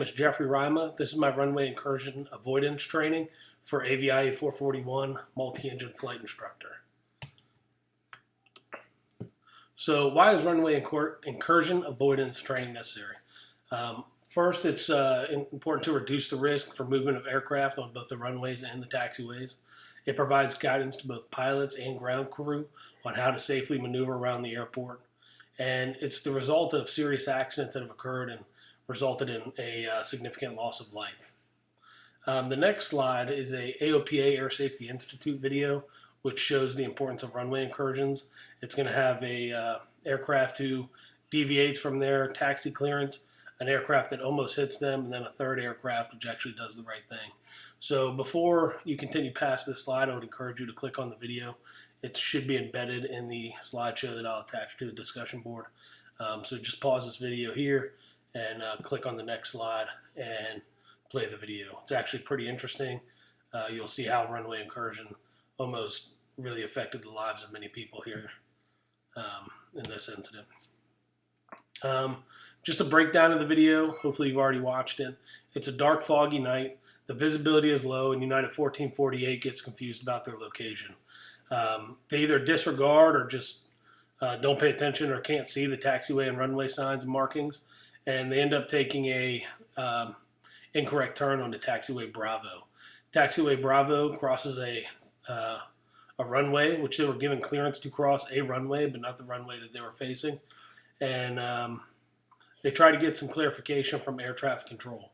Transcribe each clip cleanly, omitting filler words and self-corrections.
My name is Jeffrey Rima. This is my runway incursion avoidance training for AVIA 441 multi-engine flight instructor. So why is runway incursion avoidance training necessary? First, it's important to reduce the risk for movement of aircraft on both the runways and the taxiways. It provides guidance to both pilots and ground crew on how to safely maneuver around the airport. And it's the result of serious accidents that have occurred and resulted in a significant loss of life. The next slide is a AOPA Air Safety Institute video, which shows the importance of runway incursions. It's going to have a aircraft who deviates from their taxi clearance, an aircraft that almost hits them, and then a third aircraft which actually does the right thing. So before you continue past this slide, I would encourage you to click on the video. It should be embedded in the slideshow that I'll attach to the discussion board. So just pause this video here and click on the next slide and play the video. It's actually pretty interesting. You'll see how runway incursion almost really affected the lives of many people here in this incident. Just a breakdown of the video. Hopefully you've already watched it. It's a dark, foggy night. The visibility is low, and United 1448 gets confused about their location. They either disregard or just don't pay attention or can't see the taxiway and runway signs and markings, and they end up taking a incorrect turn onto taxiway Bravo. Taxiway Bravo crosses a runway, which they were given clearance to cross a runway, but not the runway that they were facing. And they try to get some clarification from air traffic control.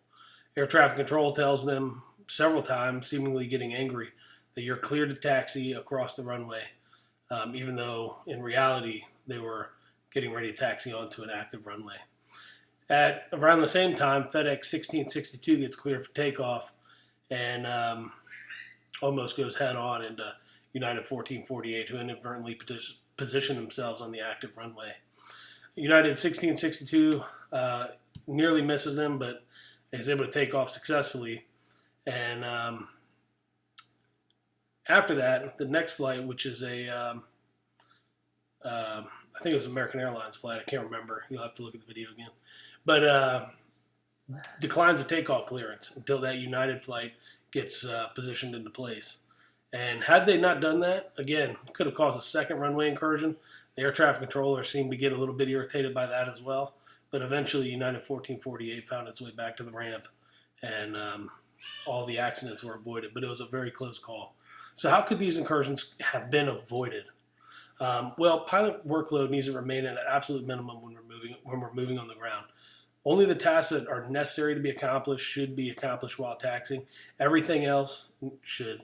Air traffic control tells them several times, seemingly getting angry, that you're cleared to taxi across the runway, even though in reality they were getting ready to taxi onto an active runway. At around the same time, FedEx 1662 gets cleared for takeoff and almost goes head on into United 1448, who inadvertently position themselves on the active runway. United 1662 nearly misses them, but is able to take off successfully. And after that, the next flight, which is I think it was an American Airlines flight. I can't remember. You'll have to look at the video again. But declines a takeoff clearance until that United flight gets positioned into place. And had they not done that, again, it could have caused a second runway incursion. The air traffic controller seemed to get a little bit irritated by that as well. But eventually, United 1448 found its way back to the ramp, and all the accidents were avoided. But it was a very close call. So how could these incursions have been avoided? Well, pilot workload needs to remain at an absolute minimum when we're moving on the ground. Only the tasks that are necessary to be accomplished should be accomplished while taxiing. Everything else should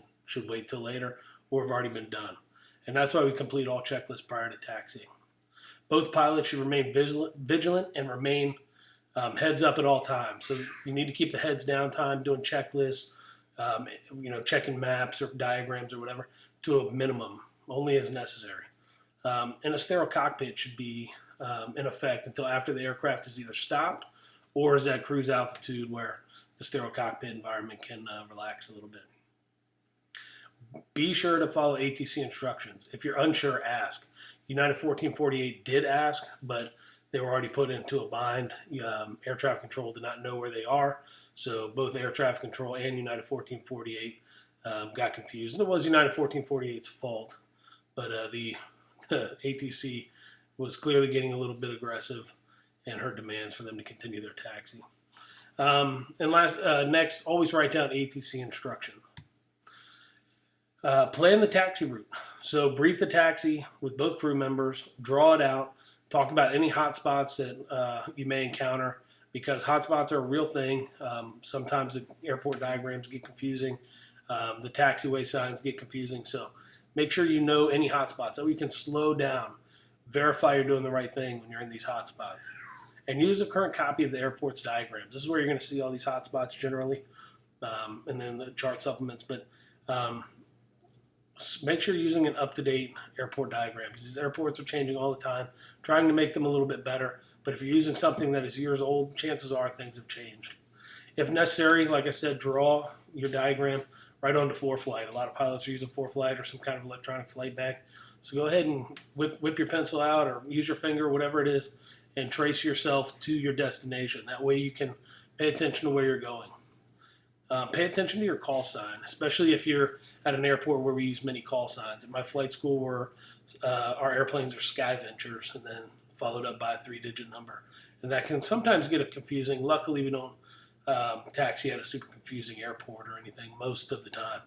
wait till later or have already been done. And that's why we complete all checklists prior to taxiing. Both pilots should remain vigilant and remain heads up at all times. So you need to keep the heads down time, doing checklists, checking maps or diagrams or whatever to a minimum, only as necessary. And a sterile cockpit should be in effect until after the aircraft is either stopped or is at cruise altitude where the sterile cockpit environment can relax a little bit. Be sure to follow ATC instructions. If you're unsure, ask. United 1448 did ask, but they were already put into a bind. Air traffic control did not know where they are, so both air traffic control and United 1448 got confused. And it was United 1448's fault, but the ATC was clearly getting a little bit aggressive and heard demands for them to continue their taxi. Next, always write down ATC instructions. Plan the taxi route. So brief the taxi with both crew members, draw it out, talk about any hot spots that you may encounter, because hot spots are a real thing. Sometimes the airport diagrams get confusing. The taxiway signs get confusing. So make sure you know any hot spots so you can slow down, verify you're doing the right thing when you're in these hot spots. And use a current copy of the airport's diagrams. This is where you're going to see all these hot spots generally, and then the chart supplements. But make sure you're using an up-to-date airport diagram, because these airports are changing all the time, trying to make them a little bit better. But if you're using something that is years old, chances are things have changed. If necessary, like I said, draw your diagram right onto ForeFlight. A lot of pilots are using ForeFlight or some kind of electronic flight bag. So go ahead and whip your pencil out or use your finger, whatever it is, and trace yourself to your destination. That way you can Pay attention to where you're going. Pay attention to your call sign, especially if you're at an airport where we use many call signs. At my flight school, our airplanes are Sky Ventures, and then followed up by a 3-digit number. And that can sometimes get confusing. Luckily, we don't taxi at a super confusing airport or anything most of the time.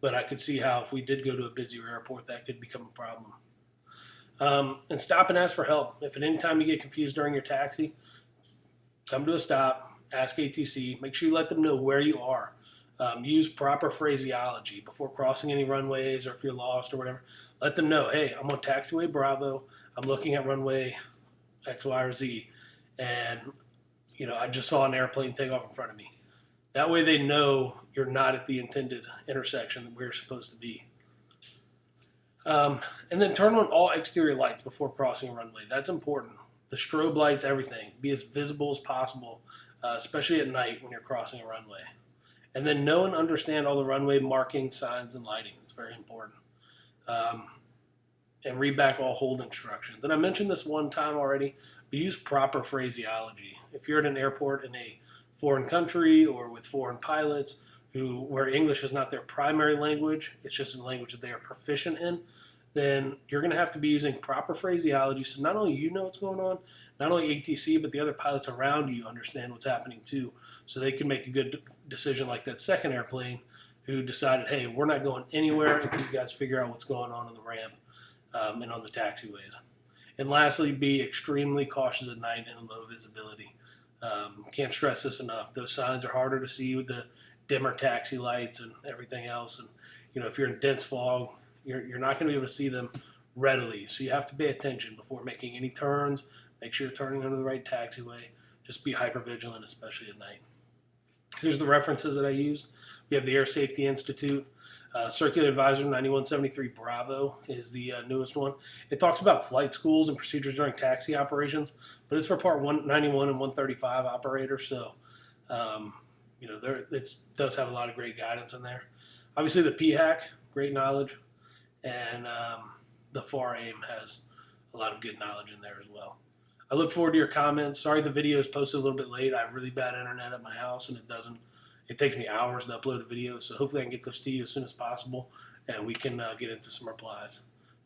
But I could see how if we did go to a busier airport, that could become a problem. And stop and ask for help. If at any time you get confused during your taxi, come to a stop. Ask ATC. Make sure you let them know where you are. Use proper phraseology before crossing any runways, or if you're lost or whatever. Let them know, hey, I'm on taxiway Bravo. I'm looking at runway X, Y, or Z, and I just saw an airplane take off in front of me. That way they know you're not at the intended intersection that we're supposed to be. And then turn on all exterior lights before crossing a runway. That's important. The strobe lights, everything. Be as visible as possible. Especially at night when you're crossing a runway. And then know and understand all the runway marking, signs, and lighting. It's very important. And read back all hold instructions. And I mentioned this one time already, but use proper phraseology. If you're at an airport in a foreign country or with foreign pilots where English is not their primary language, it's just a language that they are proficient in, then you're going to have to be using proper phraseology so not only you know what's going on, not only ATC, but the other pilots around you understand what's happening too, so they can make a good decision like that second airplane who decided, hey, we're not going anywhere until you guys figure out what's going on the ramp and on the taxiways. And lastly, be extremely cautious at night and low visibility. Can't stress this enough. Those signs are harder to see with the dimmer taxi lights and everything else. And if you're in dense fog, you're not going to be able to see them readily. So you have to pay attention before making any turns. Make sure you're turning onto the right taxiway. Just be hyper vigilant, especially at night. Here's the references that I used. We have the Air Safety Institute. Circular Advisor 9173 Bravo is the newest one. It talks about flight schools and procedures during taxi operations, but it's for Part 191 and 135 operators. So, it does have a lot of great guidance in there. Obviously, the PHAC, great knowledge. And the FAR AIM has a lot of good knowledge in there as well. I look forward to your comments. Sorry the video is posted a little bit late. I have really bad internet at my house, and it takes me hours to upload a video. So hopefully I can get those to you as soon as possible, and we can get into some replies.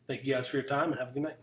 Thank you guys for your time, and have a good night.